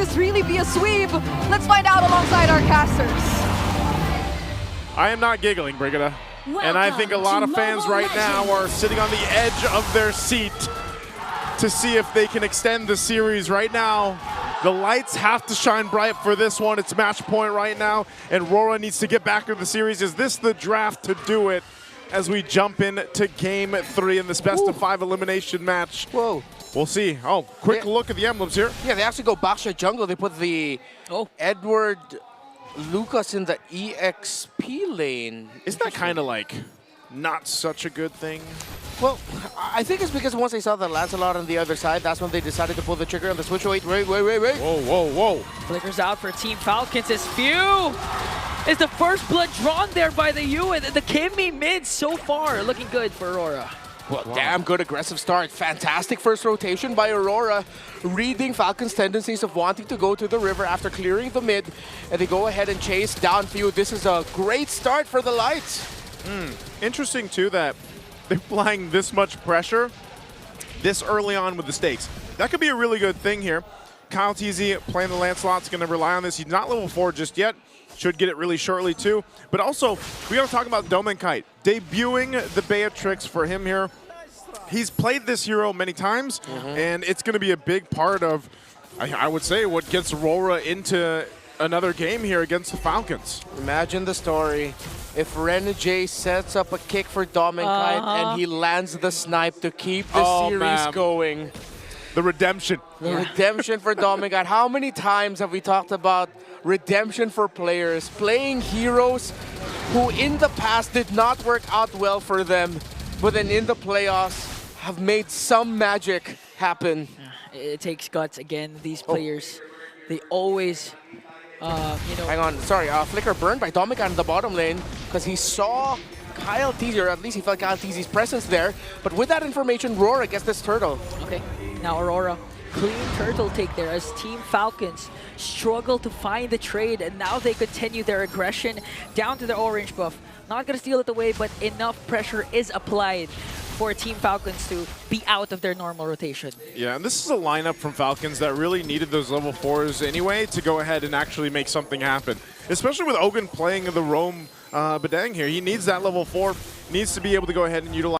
this really be a sweep? Let's find out alongside our casters. I am not giggling, Brigida. And I think a lot of fans right now are sitting on the edge of their seat to see if they can extend the series right now. The lights have to shine bright for this one. It's match point right now, and Aurora needs to get back into the series. Is this the draft to do it as we jump into game 3 in this best-of-5 elimination match? Whoa. We'll see. Oh, quick look at the emblems here. Yeah, they actually go Baksha jungle. They put the Edward Lucas in the EXP lane. Isn't that kind of like not such a good thing? Well, I think it's because once they saw the Lancelot on the other side, that's when they decided to pull the trigger on the switch. Wait. Whoa. Flickers out for Team Falcons. His Few is the first blood drawn there by the U, and the Kimmy mid so far looking good for Aurora. Well, damn good aggressive start. Fantastic first rotation by Aurora, reading Falcon's tendencies of wanting to go to the river after clearing the mid, and they go ahead and chase down Few. This is a great start for the Lights. Interesting, too, that they're applying this much pressure this early on with the stakes. That could be a really good thing here. Kyle TZ playing the Lancelot's going to rely on this. He's not level 4 just yet. Should get it really shortly, too. But also, we got to talk about Domenkite. Debuting the Beatrix for him here. He's played this hero many times, and it's going to be a big part of, I would say, what gets Aurora into another game here against the Falcons. Imagine the story. If Renegade sets up a kick for Domenkite and he lands the snipe to keep the series going. The redemption. The redemption for Domenkite. How many times have we talked about redemption for players, playing heroes who in the past did not work out well for them, but then in the playoffs have made some magic happen. It takes guts. Again, these players, they always, you know. Hang on, sorry, flicker burned by Domenkite in the bottom lane because he saw Kyle TZ, or at least he felt Kyle TZ's presence there. But with that information, Aurora gets this turtle. Okay, now Aurora, clean turtle take there as Team Falcons struggle to find the trade, and now they continue their aggression down to the orange buff. Not gonna steal it away, but enough pressure is applied for Team Falcons to be out of their normal rotation. Yeah, and this is a lineup from Falcons that really needed those level 4s anyway to go ahead and actually make something happen. Especially with Ogun playing the roam Badang here. He needs that level 4, needs to be able to go ahead and utilize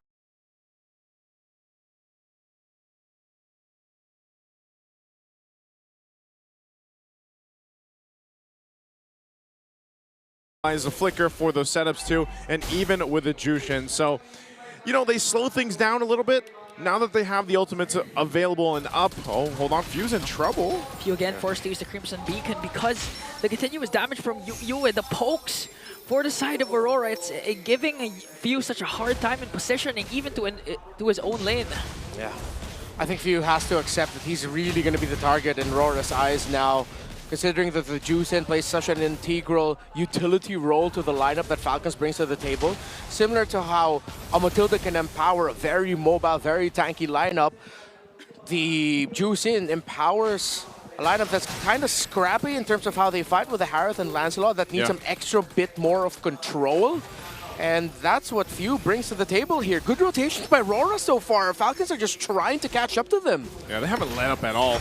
the flicker for those setups too, and even with the Jushin. So, you know, they slow things down a little bit now that they have the ultimates available and up. Oh, hold on, Few's in trouble. Few again forced to use the Crimson Beacon because the continuous damage from Yu and the pokes for the side of Aurora. It's giving Few such a hard time in positioning, even to his own lane. Yeah, I think Few has to accept that he's really going to be the target in Aurora's eyes now, considering that the Jushin plays such an integral utility role to the lineup that Falcons brings to the table. Similar to how a Matilda can empower a very mobile, very tanky lineup, the Jushin empowers a lineup that's kind of scrappy in terms of how they fight with the Harith and Lancelot that needs some extra bit more of control. And that's what Few brings to the table here. Good rotations by Aurora so far. Falcons are just trying to catch up to them. Yeah, they haven't let up at all.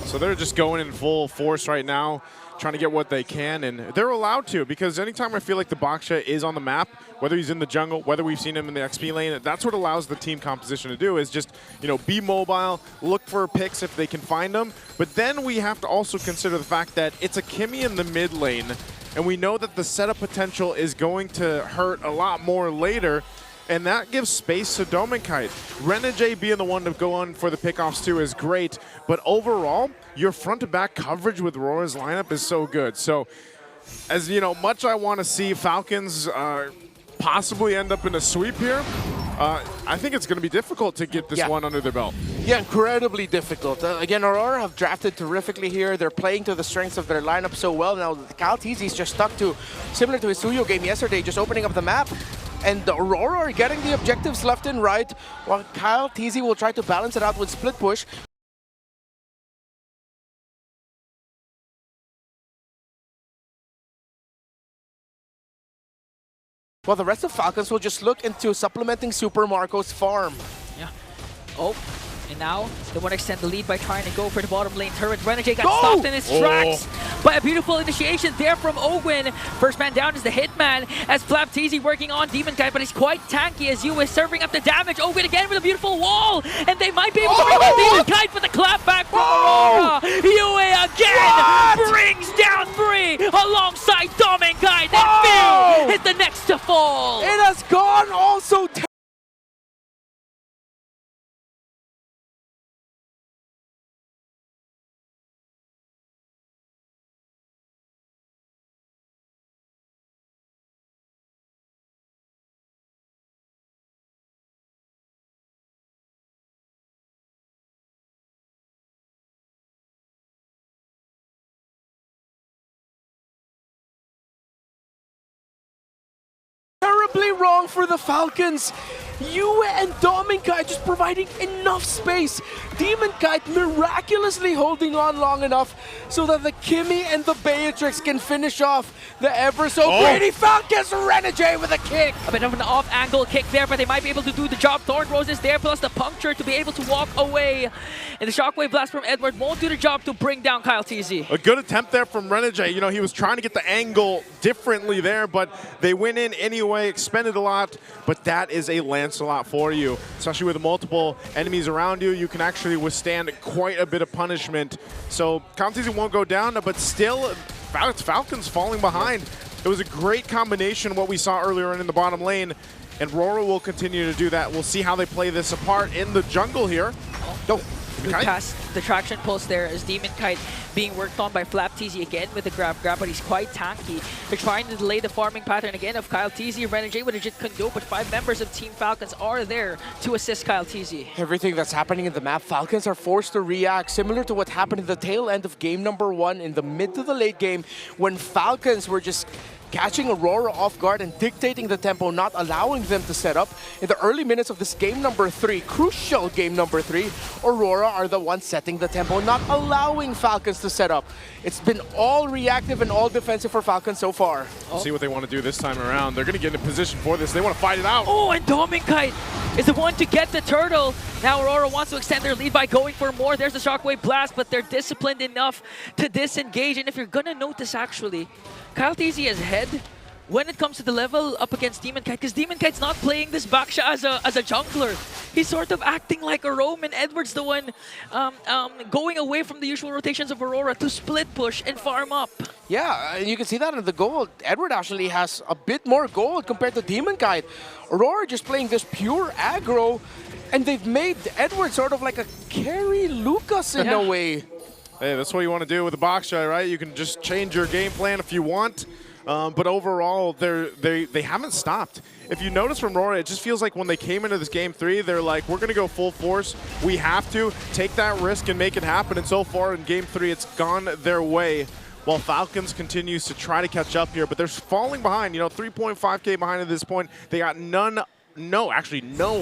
So they're just going in full force right now, trying to get what they can, and they're allowed to, because anytime I feel like the Baksha is on the map, whether he's in the jungle, whether we've seen him in the XP lane, that's what allows the team composition to do, is just, you know, be mobile, look for picks if they can find them. But then we have to also consider the fact that it's a Kimmy in the mid lane, and we know that the setup potential is going to hurt a lot more later. And that gives space to Domenkite. Renegade being the one to go on for the pickoffs too is great, but overall, your front-to-back coverage with Aurora's lineup is so good. So, as you know, much I want to see Falcons possibly end up in a sweep here, I think it's going to be difficult to get this one under their belt. Yeah, incredibly difficult. Again, Aurora have drafted terrifically here. They're playing to the strengths of their lineup so well. Now, Kyle TZ is just stuck to, similar to his Suyo game yesterday, just opening up the map. And the Aurora are getting the objectives left and right, while Kyle TZ will try to balance it out with split push. While the rest of Falcons will just look into supplementing Super Marco's farm. Yeah. Oh, And now, they want to extend the lead by trying to go for the bottom lane turret. Renegade got stopped in his tracks by a beautiful initiation there from Ogwin. First man down is the Hitman, as Flapteezy working on Demon Kite, but he's quite tanky as Yu is serving up the damage. Ogwin again with a beautiful wall, and they might be able to bring down Demon Kite with the clap back from Aurora. Yu again brings down 3 alongside Demon Kite, and Phil is the next to fall. It has gone also. Terribly wrong for the Falcons. Yue and Dominkai just providing enough space. Demon Kite miraculously holding on long enough so that the Kimmy and the Beatrix can finish off the ever so greedy Falcons. Renegade with a kick. A bit of an off-angle kick there, but they might be able to do the job. Thorn Rose is there, plus the puncture to be able to walk away. And the Shockwave Blast from Edward won't do the job to bring down Kyle TZ. A good attempt there from Renegade. You know, he was trying to get the angle differently there, but they went in anyway, expended a lot, but that is a Lancelot for you. Especially with multiple enemies around you, you can actually withstand quite a bit of punishment. So Kyle TZ won't go down, but still, Falcons falling behind. It was a great combination what we saw earlier in the bottom lane, and Aurora will continue to do that. We'll see how they play this apart in the jungle here. Past the traction pulse there as Demon Kite being worked on by Flapteezy again with the grab, but he's quite tanky. They're trying to delay the farming pattern again of Kyle TZ. Renegade with a Jit Kundo, but 5 members of Team Falcons are there to assist Kyle TZ. Everything that's happening in the map, Falcons are forced to react, similar to what happened in the tail end of game number 1 in the mid to the late game, when Falcons were just catching Aurora off guard and dictating the tempo, not allowing them to set up. In the early minutes of this game number 3, crucial game number 3, Aurora are the ones setting the tempo, not allowing Falcons to set up. It's been all reactive and all defensive for Falcons so far. See what they want to do this time around. They're going to get in a position for this. They want to fight it out. Oh, and Dominkite is the one to get the turtle. Now Aurora wants to extend their lead by going for more. There's the Shockwave Blast, but they're disciplined enough to disengage. And if you're going to notice, actually, Kyle TZ is ahead when it comes to the level up against Demon Kite, because Demon Kite's not playing this Baksha as a jungler. He's sort of acting like a roam, and Edward's the one going away from the usual rotations of Aurora to split push and farm up. Yeah, and you can see that in the gold. Edward actually has a bit more gold compared to Demon Kite. Aurora just playing this pure aggro, and they've made Edward sort of like a carry Lucas in a way. Hey, that's what you want to do with the Baksha, right? You can just change your game plan if you want. But overall, they haven't stopped. If you notice from Aurora, it just feels like when they came into this game 3, they're like, we're going to go full force. We have to take that risk and make it happen. And so far in game 3, it's gone their way. While Falcons continues to try to catch up here, but they're falling behind. You know, 3.5K behind at this point. They got no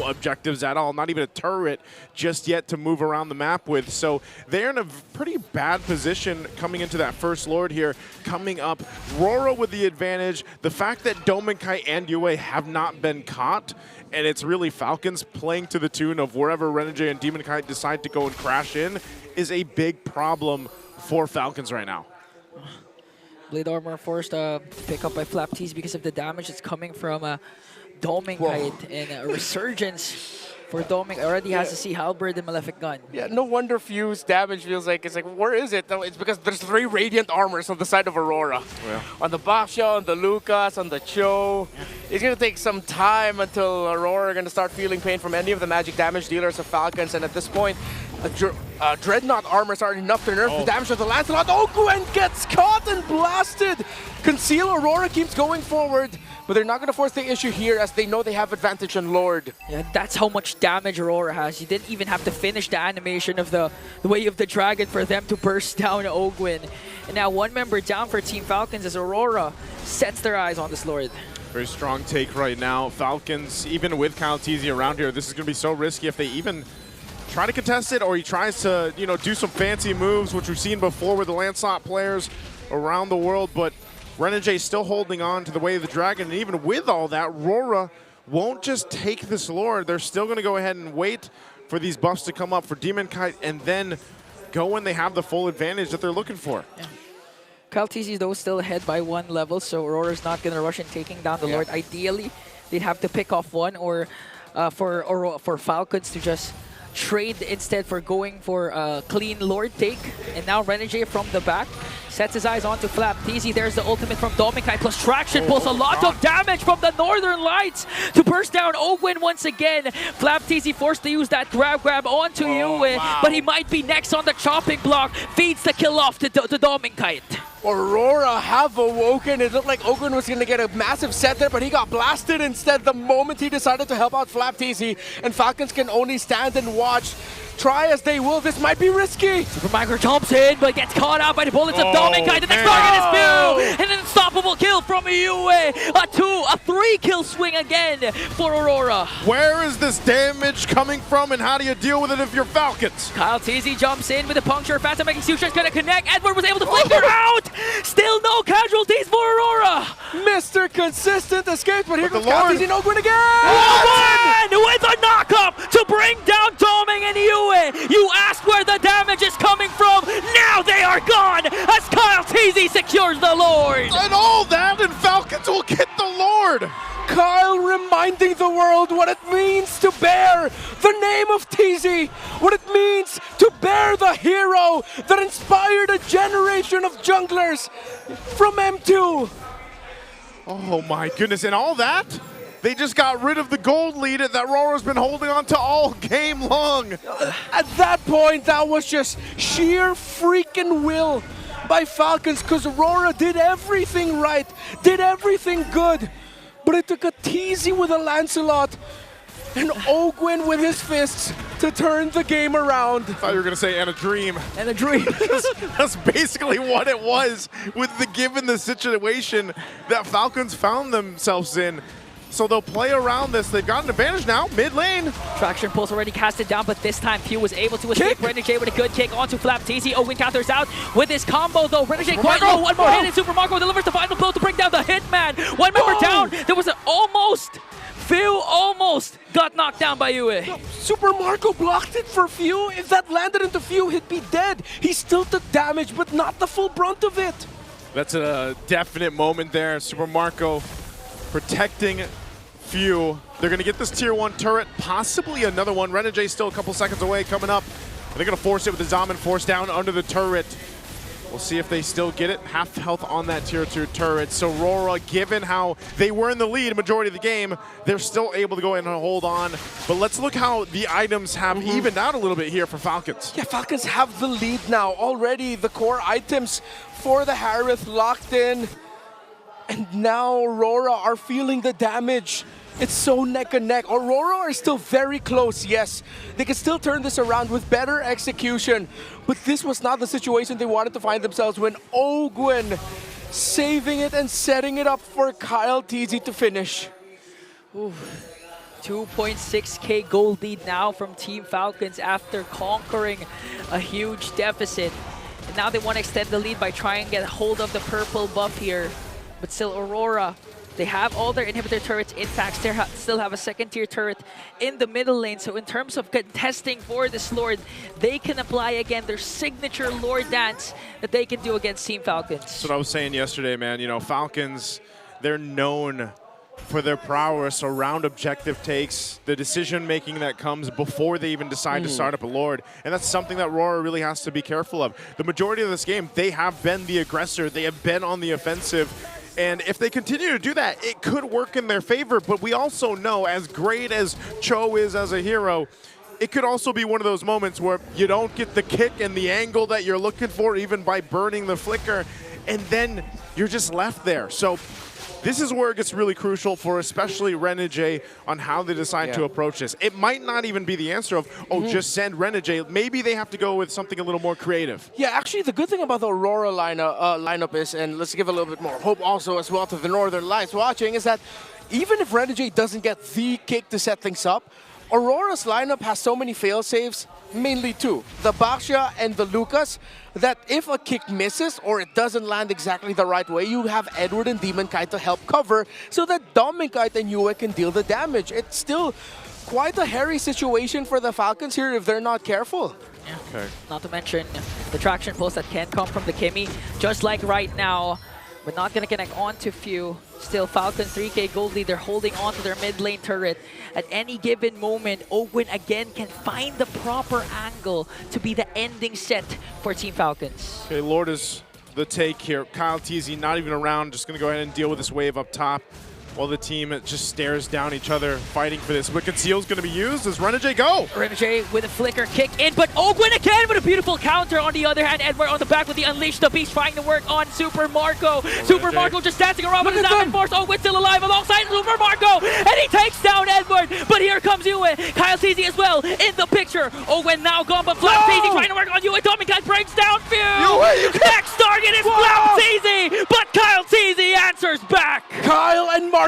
objectives at all, not even a turret just yet to move around the map with. So they're in a pretty bad position coming into that first Lord here. Coming up, Aurora with the advantage. The fact that Dominkai and Yue have not been caught, and it's really Falcons playing to the tune of wherever Renegade and Demon Kite decide to go and crash in, is a big problem for Falcons right now. Blade Armor forced to pick up by Flapteezy because of the damage that's coming from Dominkite, and a resurgence for Domink. Already has a Sea Halberd and Malefic Gun. Yeah, no wonder Fuse damage feels like, it's like, where is it? No, it's because there's 3 Radiant Armors on the side of Aurora. Yeah. On the Baksha, on the Lucas, on the Cho. Yeah. It's going to take some time until Aurora are going to start feeling pain from any of the magic damage dealers of Falcons, and at this point, Dreadnought armors are enough to nerf the damage of the Lancelot. Oh, Gwen gets caught and blasted! Conceal Aurora keeps going forward, but they're not going to force the issue here as they know they have advantage on Lord. Yeah, that's how much damage Aurora has. You didn't even have to finish the animation of the Way of the Dragon for them to burst down Ogwin. And now 1 member down for Team Falcons as Aurora sets their eyes on this Lord. Very strong take right now. Falcons, even with Kyle TZ around here, this is going to be so risky if they even try to contest it, or he tries to, you know, do some fancy moves, which we've seen before with the Lancelot players around the world. But Renegade still holding on to the Way of the Dragon, and even with all that, Aurora won't just take this Lord. They're still going to go ahead and wait for these buffs to come up for Demon Kite and then go when they have the full advantage that they're looking for. Yeah. Kyle TZ though still ahead by 1 level, so Aurora's not going to rush in taking down the Lord. Ideally, they'd have to pick off one or for Falcons to just trade instead for going for a clean Lord take. And now Renegade from the back sets his eyes onto Flap TZ. There's the ultimate from Dominkai plus Traction pulls a lot of damage from the Northern Lights to burst down Ogwin once again. Flap TZ forced to use that grab onto Yue, but he might be next on the chopping block. Feeds the kill off to Dominkai. Aurora have awoken. It looked like Ogwin was going to get a massive set there, but he got blasted instead the moment he decided to help out Flap TZ. And Falcons can only stand and watch. Try as they will, this might be risky. Super Micro jumps in, but gets caught out by the bullets of Dominkai. The next target is Bill! And an unstoppable kill from Yue. A 3-kill swing again for Aurora. Where is this damage coming from, and how do you deal with it if you're Falcons? Kyle TZ jumps in with a puncture. Phantom Execution is going to connect. Edward was able to flick her out. Still no casualties for Aurora. Mr. Consistent escapes, but here comes Kyle TZ and Ogwin again. Ogwin with a knock-up to bring down Doming and Yue. You asked where the damage is coming from. Now they are gone as Kyle TZ secures the Lord. And all that, and Falcons will get the Lord. Kyle reminding the world what it means to bear the name of TZ, what it means to bear the hero that inspired a generation of junglers from M2. Oh my goodness, and all that? They just got rid of the gold lead that Aurora's been holding on to all game long. At that point, that was just sheer freaking will by Falcons, because Aurora did everything right, did everything good. But it took a TZ with a Lancelot and Ogwin with his fists to turn the game around. I thought you were going to say, and a dream. And a dream. That's basically what it was given the situation that Falcons found themselves in. So they'll play around this. They've got an advantage now, mid lane. Traction Pulse already casted down, but this time Few was able to escape. Renegade with a good kick onto Flap TZ. Ogwin counters out with his combo though. Renegade quite low. One more hit and Super Marco delivers the final blow to bring down the Hitman. One member down. There was an almost. Few almost got knocked down by Yue. Super Marco blocked it for Few. If that landed into Few, he'd be dead. He still took damage, but not the full brunt of it. That's a definite moment there. Super Marco protecting Few. They're going to get this tier 1 turret, possibly another one. Renegade still a couple seconds away coming up. They're going to force it with the Zaman force down under the turret. We'll see if they still get it. Half health on that tier 2 turret. So Aurora, given how they were in the lead majority of the game, they're still able to go in and hold on. But let's look how the items have evened out a little bit here for Falcons. Yeah, Falcons have the lead now. Already the core items for the Harith locked in. And now Aurora are feeling the damage. It's so neck and neck. Aurora are still very close, yes. They can still turn this around with better execution. But this was not the situation they wanted to find themselves when Ogwin saving it and setting it up for Kyle TZ to finish. 2.6k gold lead now from Team Falcons after conquering a huge deficit. And now they want to extend the lead by trying to get hold of the purple buff here. But still, Aurora, they have all their inhibitor turrets intact. They still have a second-tier turret in the middle lane. So in terms of contesting for this Lord, they can apply again their signature Lord dance that they can do against Team Falcons. That's what I was saying yesterday, man. You know, Falcons, they're known for their prowess around objective takes, the decision-making that comes before they even decide to start up a Lord. And that's something that Aurora really has to be careful of. The majority of this game, they have been the aggressor. They have been on the offensive. And if they continue to do that, it could work in their favor. But we also know, as great as Cho is as a hero, it could also be one of those moments where you don't get the kick and the angle that you're looking for, even by burning the flicker, and then you're just left there. So this is where it gets really crucial for especially Renegade on how they decide to approach this. It might not even be the answer of, oh, just send Renegade. Maybe they have to go with something a little more creative. Yeah, actually, the good thing about the Aurora lineup is, and let's give a little bit more hope also as well to the Northern Lights watching, is that even if Renegade doesn't get the kick to set things up, Aurora's lineup has so many fail-safes, mainly two, the Baxia and the Lucas, that if a kick misses or it doesn't land exactly the right way, you have Edward and Demon Kite to help cover so that Dominkite and Yue can deal the damage. It's still quite a hairy situation for the Falcons here if they're not careful. Okay. Not to mention the traction pulls that can come from the Kimmy, just like right now. We're not going to connect onto few. Still, Falcon 3K gold lead. They're holding on to their mid lane turret. At any given moment, Ogwin again can find the proper angle to be the ending set for Team Falcons. Okay, Lord is the take here. Kyle TZ not even around, just going to go ahead and deal with this wave up top while the team just stares down each other, fighting for this. Wicked Seal's going to be used. Does Renegade go? Renegade with a flicker kick in, but Ogwin again with a beautiful counter. On the other hand, Edward on the back with the Unleash the Beast trying to work on Super Marco. Super Marco just dancing around with his Diamond Force. Ogwin still alive alongside Super Marco, and he takes down Edward. But here comes Yue. Kyle TZ as well in the picture. Ogwin now gone, but Flap TZ trying to work on Yue. Tommy Kite breaks down Few. Next target is Flap TZ, but Kyle TZ answers back. Kyle and Marco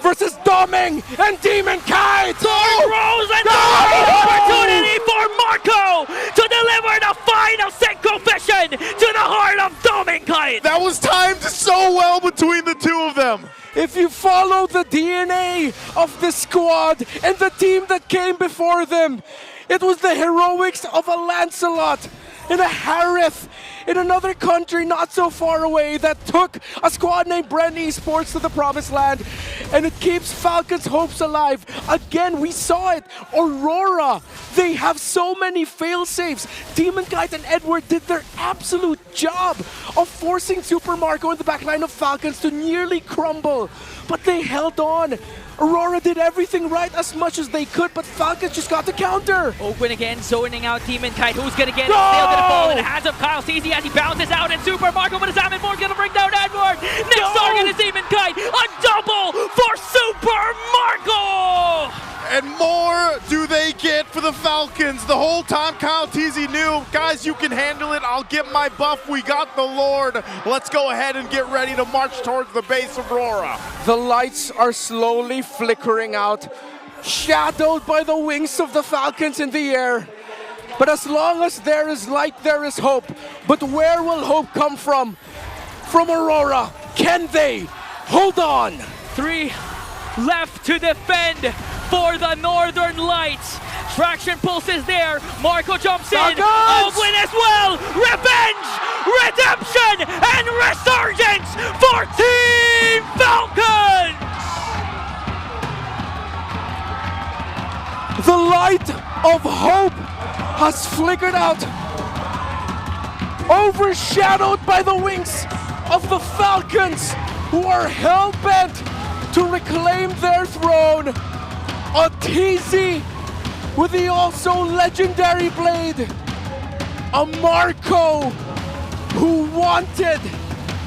versus Doming and Demon Kite! Rose and the opportunity for Marco to deliver the final Senko Fission to the heart of Doming Kite! That was timed so well between the two of them. If you follow the DNA of the squad and the team that came before them, it was the heroics of a Lancelot and a Harith in another country not so far away that took a squad named Brand Esports to the promised land, and it keeps Falcons' hopes alive. Again, we saw it. Aurora, they have so many fail-safes. Demon Kite and Edward did their absolute job of forcing Super Marco in the backline of Falcons to nearly crumble, but they held on. Aurora did everything right as much as they could, but Falcons just got the counter. Ogwin again zoning out Demon Kite. Who's gonna get it? Still gonna fall in the hands of Kyle TZ as he bounces out, and Super Marco with his Diamond Force gonna bring down Edward. Next target is Demon Kite. A double for Super Marco! And more do they get for the Falcons. The whole time Kyle TZ knew, guys, you can handle it. I'll get my buff. We got the Lord. Let's go ahead and get ready to march towards the base of Aurora. The lights are slowly flickering out, shadowed by the wings of the Falcons in the air. But as long as there is light, there is hope. But where will hope come from? From Aurora. Can they hold on? 3 left to defend for the Northern Lights. Traction pulse is there. Marco jumps in. Ogwin as well. Revenge, redemption, and resurgence for Team Falcon. The light of hope has flickered out, overshadowed by the wings of the Falcons, who are hell-bent to reclaim their throne. A TZ with the also legendary blade. A Marco who wanted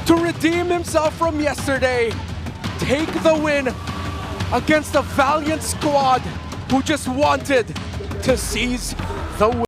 to redeem himself from yesterday. Take the win against a valiant squad who just wanted to seize the win.